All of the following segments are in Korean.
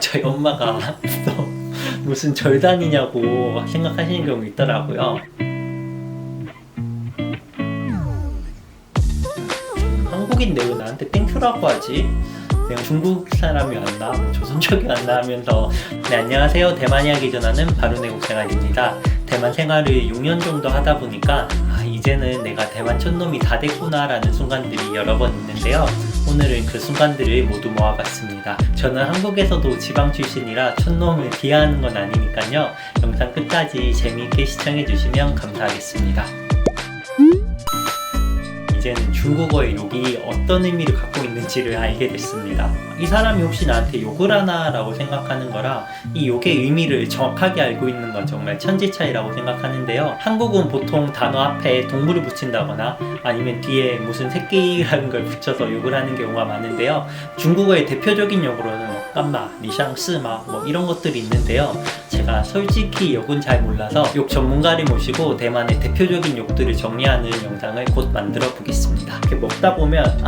저희 엄마가 또 무슨 절단이냐고 생각하시는 경우 있더라고요. 한국인데 왜 나한테 땡큐라고 하지? 내가 중국 사람이 왔나? 조선족이 왔나? 하면서 네, 안녕하세요. 대만 이야기 전하는 바른애국 생활입니다. 대만 생활을 6년 정도 하다 보니까 이제는 내가 대만 촌놈이 다 됐구나 라는 순간들이 여러 번 있는데요. 오늘은 그 순간들을 모두 모아봤습니다. 저는 한국에서도 지방 출신이라 촌놈을 비하하는 건 아니니까요. 영상 끝까지 재미있게 시청해주시면 감사하겠습니다. 이제는 중국어의 욕이 어떤 의미를 갖고 있는지를 알게 됐습니다. 이 사람이 혹시 나한테 욕을 하나 라고 생각하는 거라 이 욕의 의미를 정확하게 알고 있는 건 정말 천지 차이라고 생각하는데요. 한국은 보통 단어 앞에 동물을 붙인다거나 아니면 뒤에 무슨 새끼라는 걸 붙여서 욕을 하는 경우가 많은데요. 중국어의 대표적인 욕으로는 깜마, 리샹, 스마 이런 것들이 있는데요. 제가 솔직히 욕은 잘 몰라서 욕 전문가를 모시고 대만의 대표적인 욕들을 정리하는 영상을 곧 만들어 보겠습니다. 이렇게 먹다 보면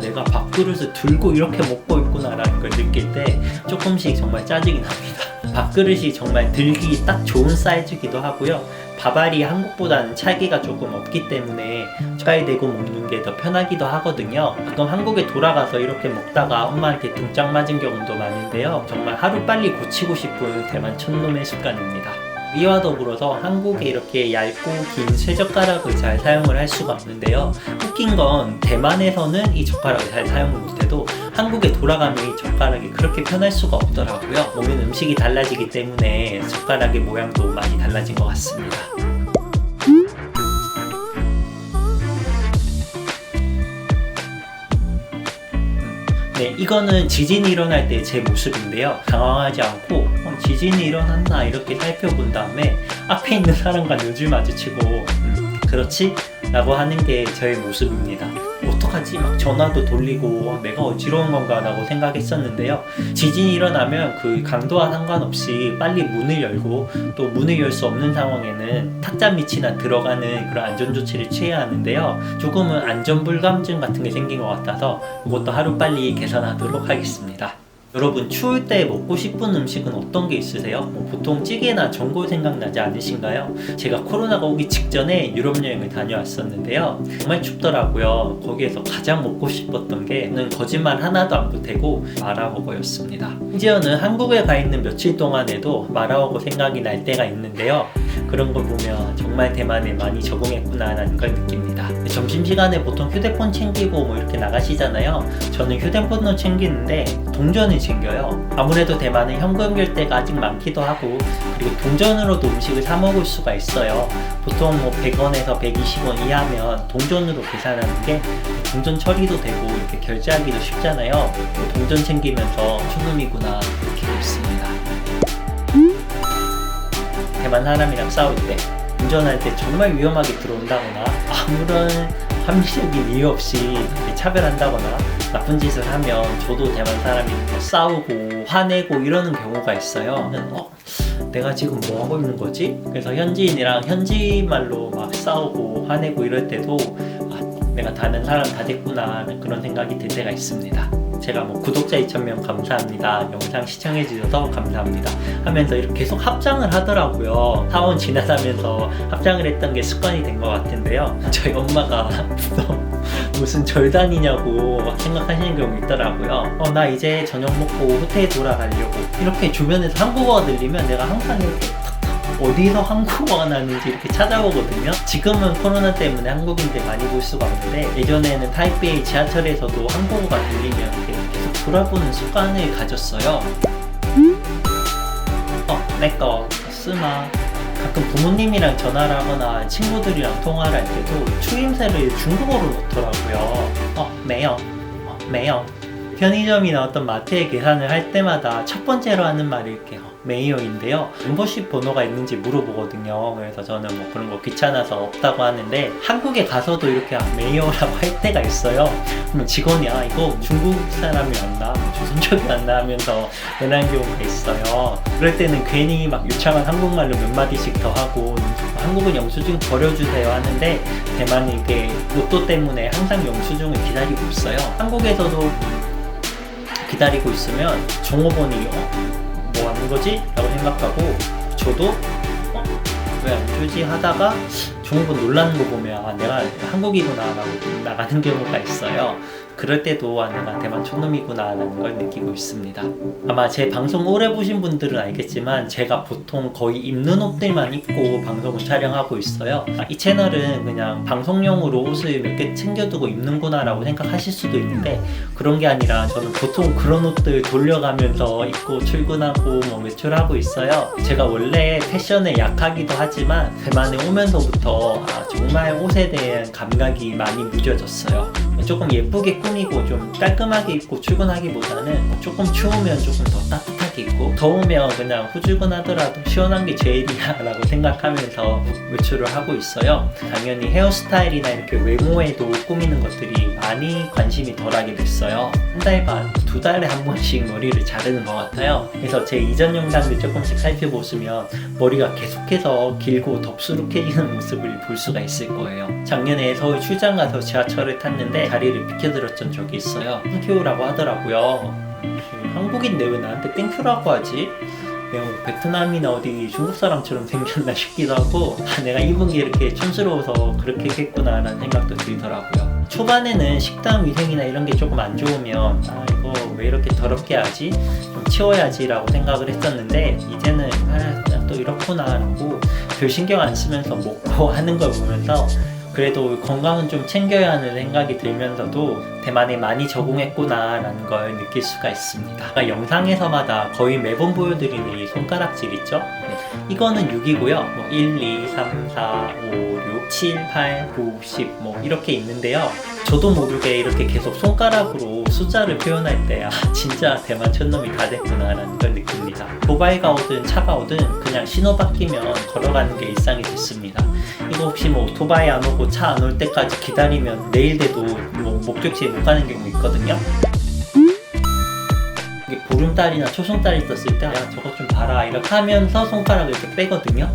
내가 밥그릇을 들고 이렇게 먹고 있구나 라는 걸 느낄 때 조금씩 정말 짜증이 납니다. 밥그릇이 정말 들기 딱 좋은 사이즈기도 하고요. 밥알이 한국보다는 찰기가 조금 없기 때문에 젓갈 대고 먹는 게 더 편하기도 하거든요. 가끔 한국에 돌아가서 이렇게 먹다가 엄마한테 등짝 맞은 경우도 많은데요. 정말 하루빨리 고치고 싶은 대만 촌놈의 습관입니다. 이와 더불어서 한국에 이렇게 얇고 긴 쇠젓가락을 잘 사용을 할 수가 없는데요. 웃긴 건 대만에서는 이 젓가락을 잘 사용을 못해도 한국에 돌아가면 이 젓가락이 그렇게 편할 수가 없더라고요. 먹는 음식이 달라지기 때문에 젓가락의 모양도 많이 달라진 것 같습니다. 네, 이거는 지진이 일어날 때 제 모습인데요. 당황하지 않고 지진이 일어났나 이렇게 살펴본 다음에 앞에 있는 사람과 눈을 마주치고 그렇지? 라고 하는 게 저의 모습입니다. 어떡하지? 막 전화도 돌리고 내가 어지러운 건가 라고 생각했었는데요. 지진이 일어나면 그 강도와 상관없이 빨리 문을 열고 또 문을 열 수 없는 상황에는 탁자 밑이나 들어가는 그런 안전조치를 취해야 하는데요. 조금은 안전불감증 같은 게 생긴 것 같아서 이것도 하루빨리 개선하도록 하겠습니다. 여러분, 추울 때 먹고 싶은 음식은 어떤 게 있으세요? 보통 찌개나 전골 생각나지 않으신가요? 제가 코로나가 오기 직전에 유럽 여행을 다녀왔었는데요. 정말 춥더라고요. 거기에서 가장 먹고 싶었던 게 거짓말 하나도 안 보태고 마라버거였습니다. 심지어는 한국에 가 있는 며칠 동안에도 마라버거 생각이 날 때가 있는데요. 그런 걸 보면 정말 대만에 많이 적응했구나 라는 걸 느낍니다. 점심시간에 보통 휴대폰 챙기고 이렇게 나가시잖아요. 저는 휴대폰도 챙기는데 동전을 챙겨요. 아무래도 대만은 현금 결제가 아직 많기도 하고 그리고 동전으로도 음식을 사 먹을 수가 있어요. 보통 100원에서 120원 이하면 동전으로 계산하는 게 동전 처리도 되고 이렇게 결제하기도 쉽잖아요. 동전 챙기면서 촌놈이구나 이렇게 믿습니다. 대만 사람이랑 싸울 때 운전할 때 정말 위험하게 들어온다거나 아무런 합리적인 이유 없이 차별한다거나 나쁜 짓을 하면 저도 대만 사람이 싸우고 화내고 이러는 경우가 있어요. 내가 지금 뭐 하고 있는 거지? 그래서 현지인이랑 현지말로 막 싸우고 화내고 이럴 때도 내가 다른 사람 다 됐구나 그런 생각이 들 때가 있습니다. 제가 구독자 2,000명 감사합니다. 영상 시청해주셔서 감사합니다. 하면서 이렇게 계속 합장을 하더라고요. 사원 지나가면서 합장을 했던 게 습관이 된 것 같은데요. 저희 엄마가 무슨 절단이냐고 생각하시는 경우 있더라고요. 나 이제 저녁 먹고 호텔에 돌아가려고 이렇게 주변에서 한국어가 들리면 내가 항상 이렇게 어디서 한국어가 나는지 이렇게 찾아보거든요. 지금은 코로나 때문에 한국인들 많이 볼 수가 없는데 예전에는 타이베이 지하철에서도 한국어가 들리면 계속 돌아보는 습관을 가졌어요. 내꺼 쓰마. 가끔 부모님이랑 전화를 하거나 친구들이랑 통화를 할 때도 추임새를 중국어로 넣더라고요. 매요. 매요. 편의점이나 어떤 마트에 계산을 할 때마다 첫 번째로 하는 말이 이렇게 메이어인데요. 멤버십 번호가 있는지 물어보거든요. 그래서 저는 그런 거 귀찮아서 없다고 하는데 한국에 가서도 이렇게 메이어라고 할 때가 있어요. 그러면 직원이 이거 중국 사람이 왔나? 조선족이 왔나? 하면서 연하는 경우가 있어요. 그럴 때는 괜히 유창한 한국말로 몇 마디씩 더 하고 한국은 영수증 버려주세요 하는데 대만이 이게 로또 때문에 항상 영수증을 기다리고 있어요. 한국에서도 기다리고 있으면 종업원이 뭐 하는 거지? 라고 생각하고 저도 왜 안 주지 하다가 종업원 놀라는 거 보면 아 내가 한국이구나 라고 나가는 경우가 있어요. 그럴 때도 아 내가 대만 촌놈이구나 라는 걸 느끼고 있습니다. 아마 제 방송 오래 보신 분들은 알겠지만 제가 보통 거의 입는 옷들만 입고 방송을 촬영하고 있어요. 이 채널은 그냥 방송용으로 옷을 몇 개 챙겨두고 입는구나 라고 생각하실 수도 있는데 그런 게 아니라 저는 보통 그런 옷들 돌려가면서 입고 출근하고 뭐 외출하고 있어요. 제가 원래 패션에 약하기도 하지만 대만에 오면서부터 정말 옷에 대한 감각이 많이 무뎌졌어요. 조금 예쁘게 꾸미고 좀 깔끔하게 입고 출근하기보다는 조금 추우면 조금 더 따뜻하게 입고 더우면 그냥 후줄근하더라도 시원한 게 제일이야 라고 생각하면서 외출을 하고 있어요. 당연히 헤어스타일이나 이렇게 외모에도 꾸미는 것들이 많이 관심이 덜하게 됐어요. 한 달 반, 2달에 한 번씩 머리를 자르는 것 같아요. 그래서 제 이전 영상들 조금씩 살펴보시면 머리가 계속해서 길고 덥수룩해지는 모습을 볼 수가 있을 거예요. 작년에 서울 출장 가서 지하철을 탔는데 자리를 비켜드렸던 적이 있어요. 땡큐라고 하더라고요. 한국인데 왜 나한테 땡큐라고 하지? 내가 뭐 베트남이나 어디 중국 사람처럼 생겼나 싶기도 하고 내가 입은 게 이렇게 촌스러워서 그렇게 했구나 라는 생각도 들더라고요. 초반에는 식당 위생이나 이런 게 조금 안 좋으면 이거 왜 이렇게 더럽게 하지? 좀 치워야지 라고 생각을 했었는데 이제는 또 이렇구나 라고 별 신경 안 쓰면서 먹고 하는 걸 보면서 그래도 건강은 좀 챙겨야 하는 생각이 들면서도 대만에 많이 적응했구나 라는 걸 느낄 수가 있습니다. 영상에서마다 거의 매번 보여드리는 이 손가락질 있죠? 이거는 6이고요. 뭐 1, 2, 3, 4, 5, 6, 7, 8, 9, 10 뭐 이렇게 있는데요. 저도 모르게 이렇게 계속 손가락으로 숫자를 표현할 때 진짜 대만 촌놈이 다 됐구나 라는 걸 느낍니다. 모바일가 오든 차가 오든 그냥 신호 바뀌면 걸어가는 게 일상이 됐습니다. 이거 혹시 뭐 오토바이 안 오고 차 안 올 때까지 기다리면 내일 돼도 뭐 목적지에 못 가는 경우 있거든요. 이게 보름달이나 초승달이 떴을 때 저것 좀 봐라 이렇게 하면서 손가락을 이렇게 빼거든요.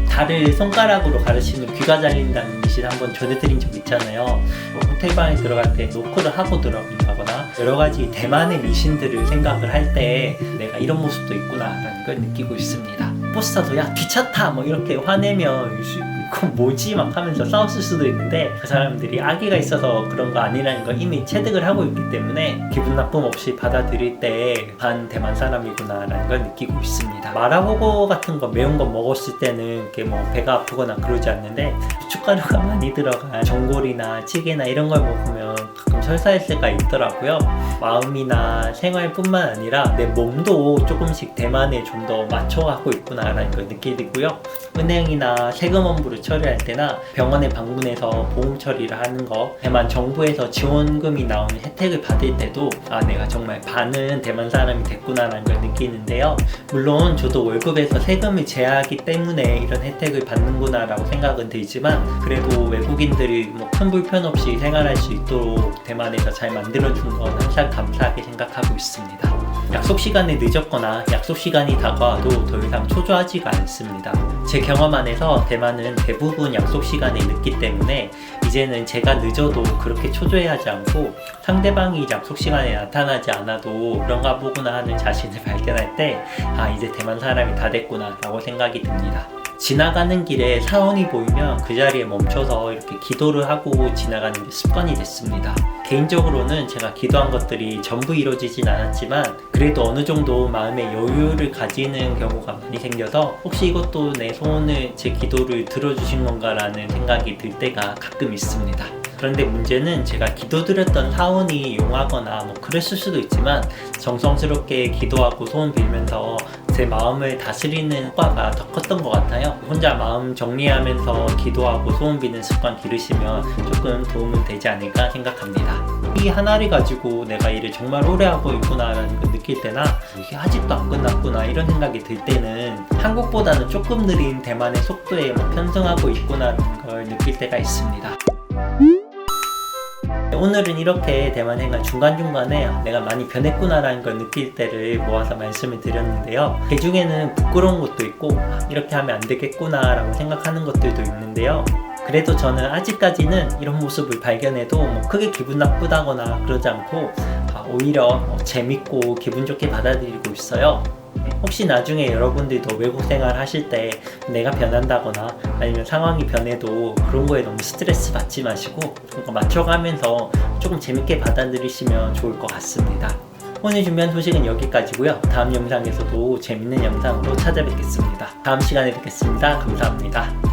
달을 손가락으로 가르치면 귀가 잘린다는 미신 한번 전해드린 적 있잖아요. 뭐 호텔방에 들어갈 때 노크를 하고 들어간다거나 여러 가지 대만의 미신들을 생각을 할 때 내가 이런 모습도 있구나 라는 걸 느끼고 있습니다. 버스 야 귀찮다 뭐 이렇게 화내면 그건 뭐지 막 하면서 싸웠을 수도 있는데 그 사람들이 악의가 있어서 그런 거 아니라는 걸 이미 체득을 하고 있기 때문에 기분 나쁨 없이 받아들일 때 반 대만 사람이구나 라는 걸 느끼고 있습니다. 마라호거 같은 거 매운 거 먹었을 때는 이렇게 뭐 배가 아프거나 그러지 않는데 고춧가루가 많이 들어간 전골이나 찌개나 이런 걸 먹으면 가끔 설사할 때가 있더라고요. 마음이나 생활뿐만 아니라 내 몸도 조금씩 대만에 좀 더 맞춰가고 있구나 라는 걸 느끼고요. 은행이나 세금 업무를 처리할 때나 병원에 방문해서 보험 처리를 하는 거 대만 정부에서 지원금이 나오는 혜택을 받을 때도 내가 정말 반은 대만 사람이 됐구나 라는 걸 느끼는데요. 물론 저도 월급에서 세금을 제하기 때문에 이런 혜택을 받는구나 라고 생각은 들지만 그래도 외국인들이 뭐 큰 불편 없이 생활할 수 있도록 대만에서 잘 만들어준 건 항상 감사하게 생각하고 있습니다. 약속 시간에 늦었거나 약속 시간이 다가와도 더 이상 초조하지가 않습니다. 제 경험 안에서 대만은 대부분 약속 시간에 늦기 때문에 이제는 제가 늦어도 그렇게 초조해하지 않고 상대방이 약속 시간에 나타나지 않아도 그런가 보구나 하는 자신을 발견할 때 이제 대만 사람이 다 됐구나 라고 생각이 듭니다. 지나가는 길에 사원이 보이면 그 자리에 멈춰서 이렇게 기도를 하고 지나가는 게 습관이 됐습니다. 개인적으로는 제가 기도한 것들이 전부 이루어지진 않았지만 그래도 어느 정도 마음의 여유를 가지는 경우가 많이 생겨서 혹시 이것도 내 소원을 제 기도를 들어주신 건가 라는 생각이 들 때가 가끔 있습니다. 그런데 문제는 제가 기도드렸던 사원이 용하거나 뭐 그랬을 수도 있지만 정성스럽게 기도하고 소원 빌면서 제 마음을 다스리는 효과가 더 컸던 것 같아요. 혼자 마음 정리하면서 기도하고 소원 비는 습관 기르시면 조금 도움은 되지 않을까 생각합니다. 이 하나를 가지고 내가 일을 정말 오래 하고 있구나 라는 걸 느낄 때나 이게 아직도 안 끝났구나 이런 생각이 들 때는 한국보다는 조금 느린 대만의 속도에 편승하고 있구나 라는 걸 느낄 때가 있습니다. 오늘은 이렇게 대만 생활 중간중간에 내가 많이 변했구나 라는 걸 느낄 때를 모아서 말씀을 드렸는데요. 그 중에는 부끄러운 것도 있고 이렇게 하면 안 되겠구나 라고 생각하는 것들도 있는데요. 그래도 저는 아직까지는 이런 모습을 발견해도 크게 기분 나쁘다거나 그러지 않고 오히려 재밌고 기분 좋게 받아들이고 있어요. 혹시 나중에 여러분들도 외국 생활 하실 때 내가 변한다거나 아니면 상황이 변해도 그런 거에 너무 스트레스 받지 마시고 그거 맞춰가면서 조금 재밌게 받아들이시면 좋을 것 같습니다. 오늘 준비한 소식은 여기까지고요. 다음 영상에서도 재밌는 영상으로 찾아뵙겠습니다. 다음 시간에 뵙겠습니다. 감사합니다.